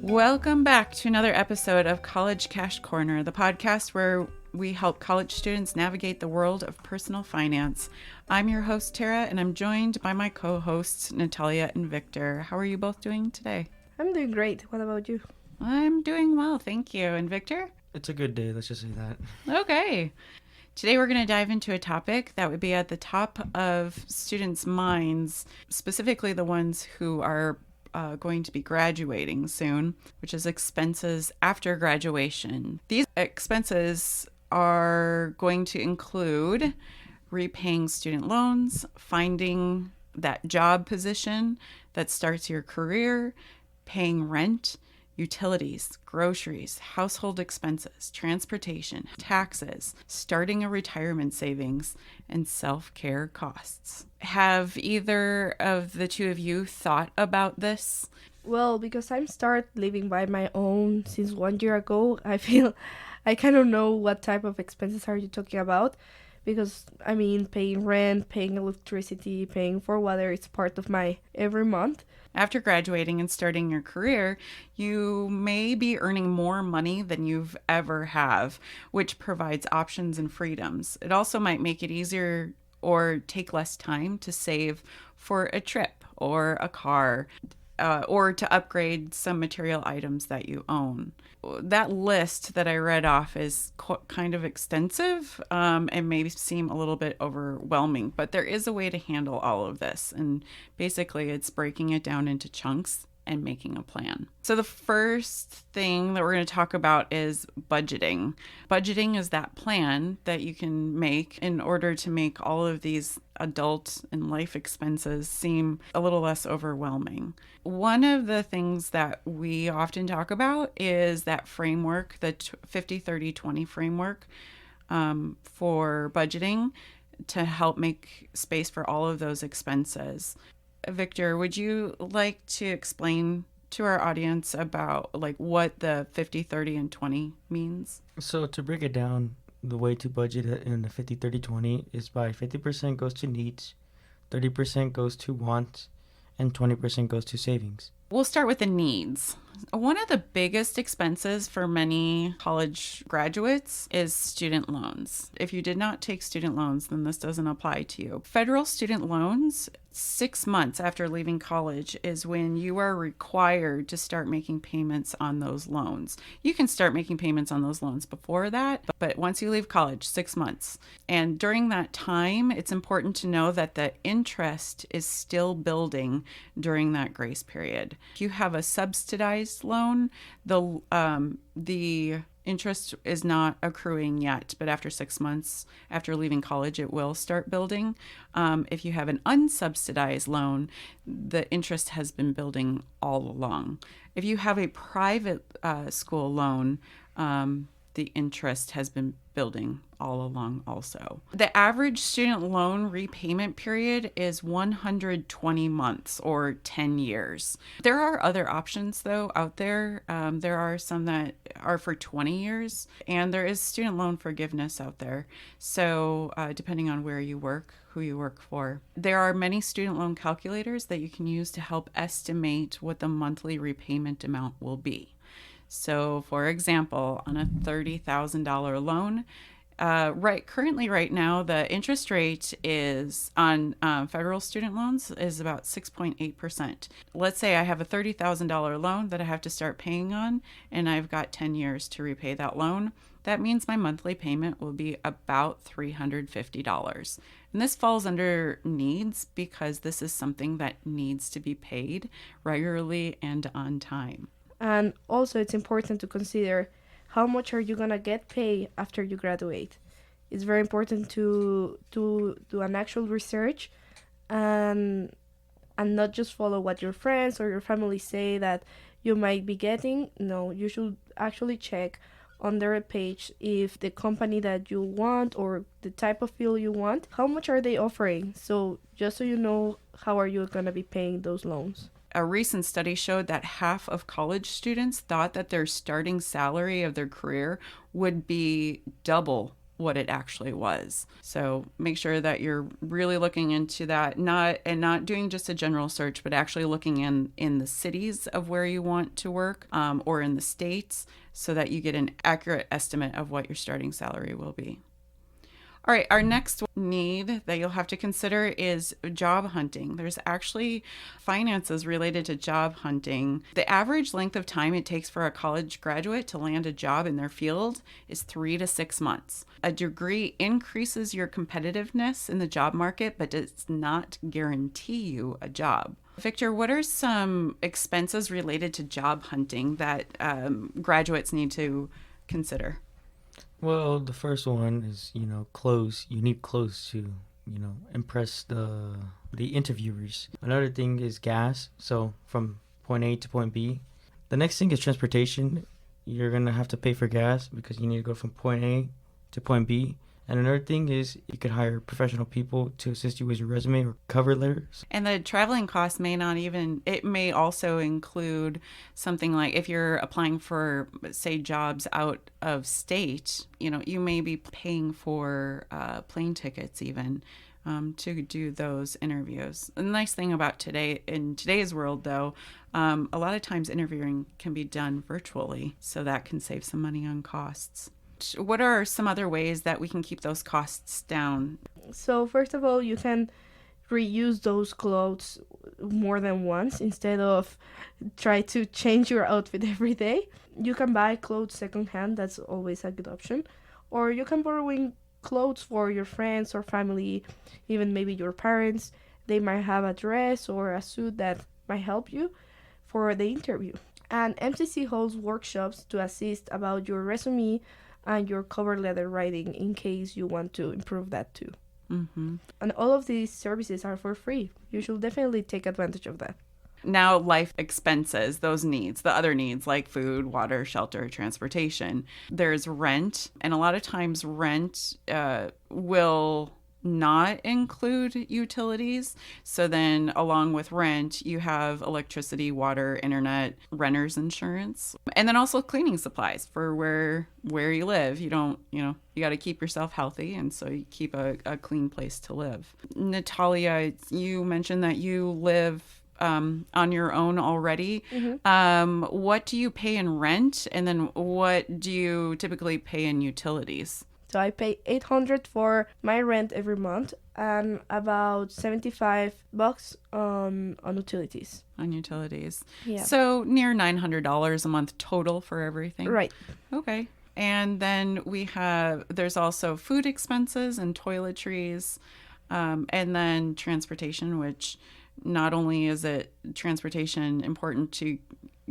Welcome back to another episode of College Cash Corner, the podcast where we help college students navigate the world of personal finance. I'm your host, Tara, and I'm joined by my co-hosts, Natalia and Victor. How are you both doing today? I'm doing great. What about you? I'm doing well, thank you. And Victor? It's a good day, let's just say that. Okay. Today we're going to dive into a topic that would be at the top of students' minds, specifically the ones who are going to be graduating soon, which is expenses after graduation. These expenses are going to include repaying student loans, finding that job position that starts your career, paying rent, utilities, groceries, household expenses, transportation, taxes, starting a retirement savings, and self-care costs. Have either of the two of you thought about this? Well, because I'm start living by my own since 1 year ago, I feel I kind of know what type of expenses are you talking about. Because, paying rent, paying electricity, paying for water, it's part of my every month. After graduating and starting your career, you may be earning more money than you've ever have, which provides options and freedoms. It also might make it easier or take less time to save for a trip or a car, or to upgrade some material items that you own. That list that I read off is kind of extensive and maybe seem a little bit overwhelming, but there is a way to handle all of this. And basically, it's breaking it down into chunks and making a plan. So the first thing that we're going to talk about is budgeting. Budgeting is that plan that you can make in order to make all of these adult and life expenses seem a little less overwhelming. One of the things that we often talk about is that framework, the 50-30-20 framework for budgeting to help make space for all of those expenses. Victor, would you like to explain to our audience about what the 50, 30, and 20 means? So to break it down, the way to budget it in the 50-30-20 is by 50% goes to needs, 30% goes to wants, and 20% goes to savings. We'll start with the needs. One of the biggest expenses for many college graduates is student loans. If you did not take student loans, then this doesn't apply to you. Federal student loans, 6 months after leaving college is when you are required to start making payments on those loans. You can start making payments on those loans before that, but once you leave college, 6 months. And during that time, it's important to know that the interest is still building during that grace period. If you have a subsidized loan, the interest is not accruing yet, but after 6 months after leaving college, it will start building. If you have an unsubsidized loan, the interest has been building all along. If you have a private school loan, the interest has been building all along also. The average student loan repayment period is 120 months or 10 years. There are other options though out there. There are some that are for 20 years and there is student loan forgiveness out there. So depending on where you work, who you work for. There are many student loan calculators that you can use to help estimate what the monthly repayment amount will be. So, for example, on a $30,000 loan, currently right now, the interest rate is on federal student loans is about 6.8%. Let's say I have a $30,000 loan that I have to start paying on, and I've got 10 years to repay that loan. That means my monthly payment will be about $350. And this falls under needs because this is something that needs to be paid regularly and on time. And also it's important to consider how much are you going to get paid after you graduate. It's very important to do an actual research and not just follow what your friends or your family say that you might be getting. No, you should actually check on their page if the company that you want or the type of field you want, how much are they offering? So just so you know, how are you going to be paying those loans? A recent study showed that half of college students thought that their starting salary of their career would be double what it actually was. So make sure that you're really looking into that, not doing just a general search, but actually looking in the cities of where you want to work, or in the states, so that you get an accurate estimate of what your starting salary will be. All right, our next need that you'll have to consider is job hunting. There's actually finances related to job hunting. The average length of time it takes for a college graduate to land a job in their field is 3 to 6 months. A degree increases your competitiveness in the job market, but does not guarantee you a job. Victor, what are some expenses related to job hunting that graduates need to consider? Well, the first one is, clothes. You need clothes to, impress the interviewers. Another thing is gas. So from point A to point B. The next thing is transportation. You're going to have to pay for gas because you need to go from point A to point B. And another thing is you could hire professional people to assist you with your resume or cover letters. And the traveling costs it may also include something like if you're applying for, say, jobs out of state, you may be paying for plane tickets even to do those interviews. The nice thing about in today's world, though, a lot of times interviewing can be done virtually, so that can save some money on costs. What are some other ways that we can keep those costs down? So first of all, you can reuse those clothes more than once instead of try to change your outfit every day. You can buy clothes secondhand. That's always a good option. Or you can borrow clothes for your friends or family, even maybe your parents. They might have a dress or a suit that might help you for the interview. And MCC holds workshops to assist about your resume and your cover letter writing in case you want to improve that too. Mm-hmm. And all of these services are for free. You should definitely take advantage of that. Now, life expenses, those needs, the other needs like food, water, shelter, transportation. There's rent, and a lot of times rent will not include utilities. So then along with rent, you have electricity, water, internet, renter's insurance, and then also cleaning supplies for where you live. You got to keep yourself healthy, and so you keep a clean place to live. Natalia, you mentioned that you live on your own already. Mm-hmm. What do you pay in rent, and then what do you typically pay in utilities? So I pay $800 for my rent every month and about $75 on utilities. On utilities. Yeah. So near $900 a month total for everything. Right. Okay. And then there's also food expenses and toiletries, and then transportation, which not only is it transportation important to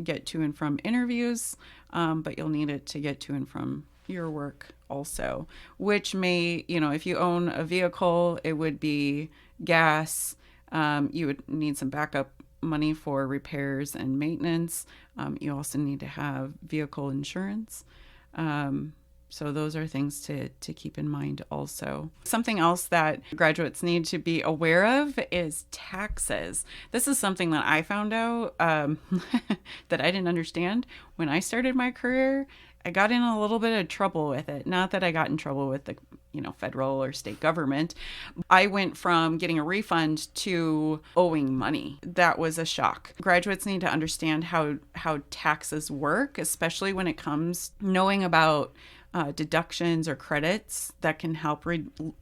get to and from interviews, but you'll need it to get to and from your work also, which may, if you own a vehicle, it would be gas. You would need some backup money for repairs and maintenance. You also need to have vehicle insurance. So those are things to keep in mind also. Something else that graduates need to be aware of is taxes. This is something that I found out that I didn't understand when I started my career. I got in a little bit of trouble with it. Not that I got in trouble with the, federal or state government. I went from getting a refund to owing money. That was a shock. Graduates need to understand how taxes work, especially when it comes knowing about deductions or credits that can help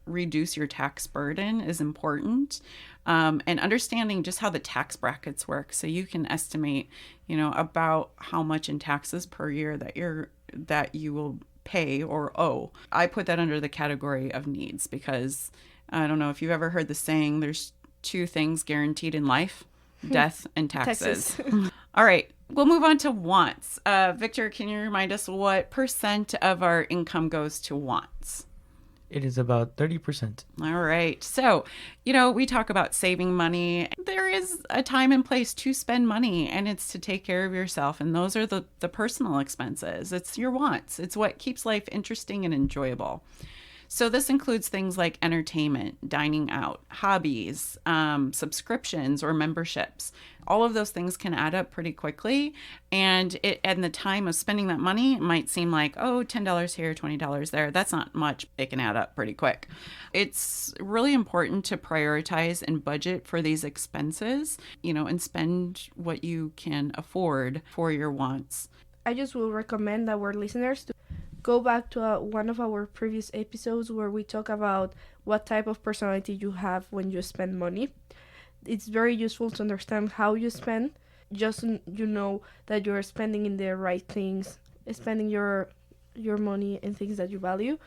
reduce your tax burden is important. And understanding just how the tax brackets work, so you can estimate, about how much in taxes per year that you will pay or owe. I put that under the category of needs because I don't know if you've ever heard the saying, there's two things guaranteed in life, death and taxes. All right, we'll move on to wants. Victor, can you remind us what % of our income goes to wants? It is about 30%. All right. So, we talk about saving money. There is a time and place to spend money, and it's to take care of yourself. And those are the personal expenses. It's your wants. It's what keeps life interesting and enjoyable. So this includes things like entertainment, dining out, hobbies, subscriptions or memberships. All of those things can add up pretty quickly. And at the time of spending that money, it might seem like, oh, $10 here, $20 there. That's not much. It can add up pretty quick. It's really important to prioritize and budget for these expenses, and spend what you can afford for your wants. I just will recommend our listeners to go back to one of our previous episodes where we talk about what type of personality you have when you spend money. It's very useful to understand how you spend, just so you know that you're spending in the right things, spending your money in things that you value.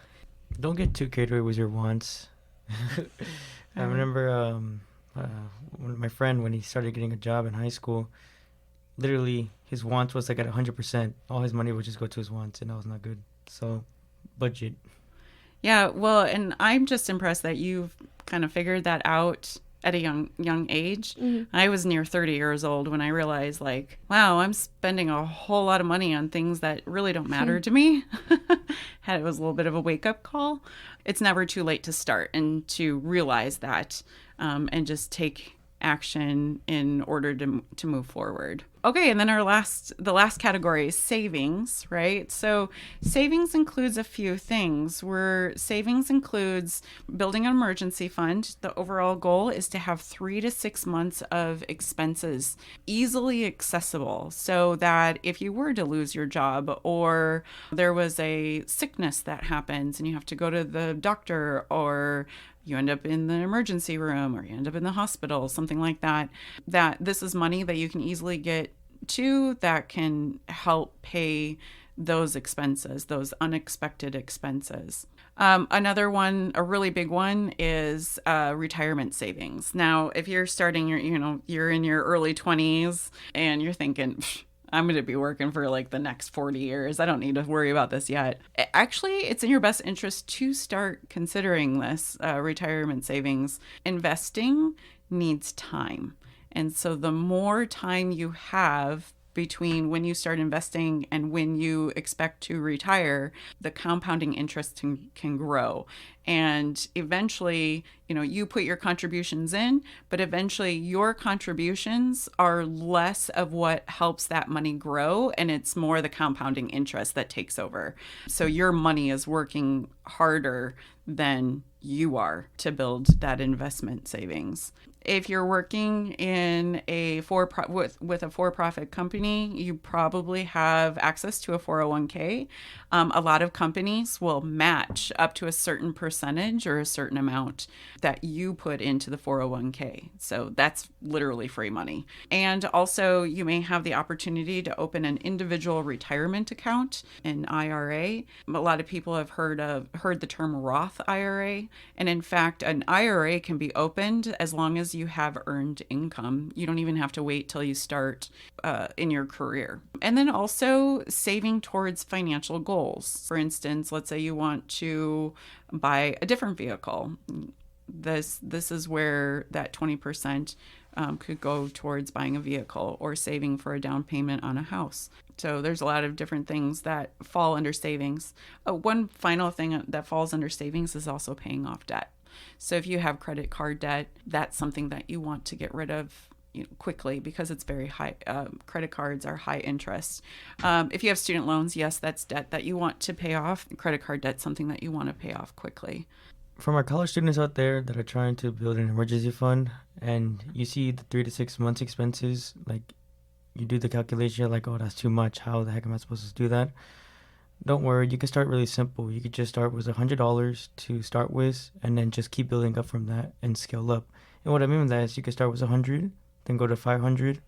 Don't get too carried away with your wants. I remember my friend, when he started getting a job in high school, literally his wants was like at 100%. All his money would just go to his wants, and that was not good. So, budget. Yeah, well, and I'm just impressed that you've kind of figured that out at a young age. Mm-hmm. I was near 30 years old when I realized, like, wow, I'm spending a whole lot of money on things that really don't matter to me. It was a little bit of a wake-up call. It's never too late to start and to realize that, and just take action in order to move forward. Okay, and then the last category is savings, right? So savings includes a few things. Savings includes building an emergency fund. The overall goal is to have 3 to 6 months of expenses easily accessible, so that if you were to lose your job, or there was a sickness that happens and you have to go to the doctor, or you end up in the emergency room, or you end up in the hospital, something like that, that this is money that you can easily get to that can help pay those expenses, those unexpected expenses. Another one, a really big one, is retirement savings. Now, if you're starting you're in your early 20s and you're thinking, I'm going to be working for like the next 40 years. I don't need to worry about this yet. Actually, it's in your best interest to start considering this retirement savings. Investing needs time. And so the more time you have between when you start investing and when you expect to retire, the compounding interest can grow. And eventually, you put your contributions in, but eventually your contributions are less of what helps that money grow, and it's more the compounding interest that takes over. So your money is working harder than you are to build that investment savings. If you're working in with a for-profit company, you probably have access to a 401k. A lot of companies will match up to a certain percentage or a certain amount that you put into the 401k. So that's literally free money. And also, you may have the opportunity to open an individual retirement account, an IRA. A lot of people have heard the term Roth IRA. And in fact, an IRA can be opened as long as you have earned income. You don't even have to wait till you start in your career. And then also saving towards financial goals. For instance, let's say you want to buy a different vehicle. This is where that 20% could go towards buying a vehicle or saving for a down payment on a house. So there's a lot of different things that fall under savings. One final thing that falls under savings is also paying off debt. So if you have credit card debt, that's something that you want to get rid of quickly, because it's very high. Credit cards are high interest. If you have student loans, yes, that's debt that you want to pay off. Credit card debt, something that you want to pay off quickly. For my college students out there that are trying to build an emergency fund, and you see the 3 to 6 months expenses, like you do the calculation, like, oh, that's too much. How the heck am I supposed to do that? Don't worry, you can start really simple. You could just start with $100 to start with, and then just keep building up from that and scale up. And what I mean by that is you can start with 100, then go to 500,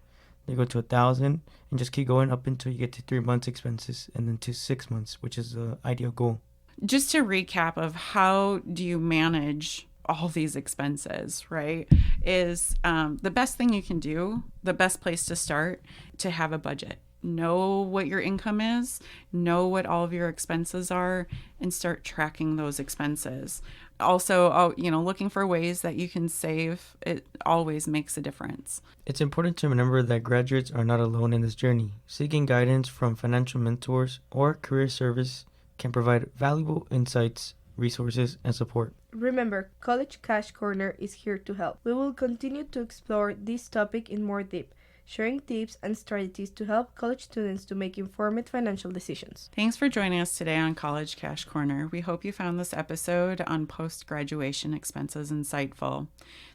then go to 1,000, and just keep going up until you get to 3 months expenses, and then to 6 months, which is the ideal goal. Just to recap of how do you manage all these expenses, right, is the best thing you can do, the best place to start, to have a budget. Know what your income is, know what all of your expenses are, and start tracking those expenses. Also, looking for ways that you can save, it always makes a difference. It's important to remember that graduates are not alone in this journey. Seeking guidance from financial mentors or career service can provide valuable insights resources, and support. Remember, College Cash Corner is here to help. We will continue to explore this topic in more depth, sharing tips and strategies to help college students to make informed financial decisions. Thanks for joining us today on College Cash Corner. We hope you found this episode on post-graduation expenses insightful.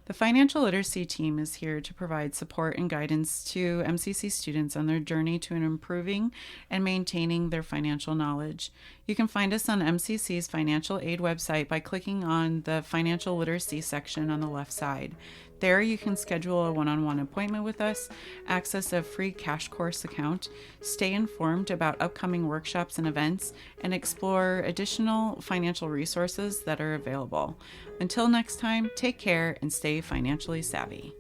The financial literacy team is here to provide support and guidance to MCC students on their journey to improving and maintaining their financial knowledge. You can find us on MCC's financial aid website by clicking on the financial literacy section on the left side. There you can schedule a one-on-one appointment with us, access a free cash course account, stay informed about upcoming workshops and events, and explore additional financial resources that are available. Until next time, take care and stay financially savvy.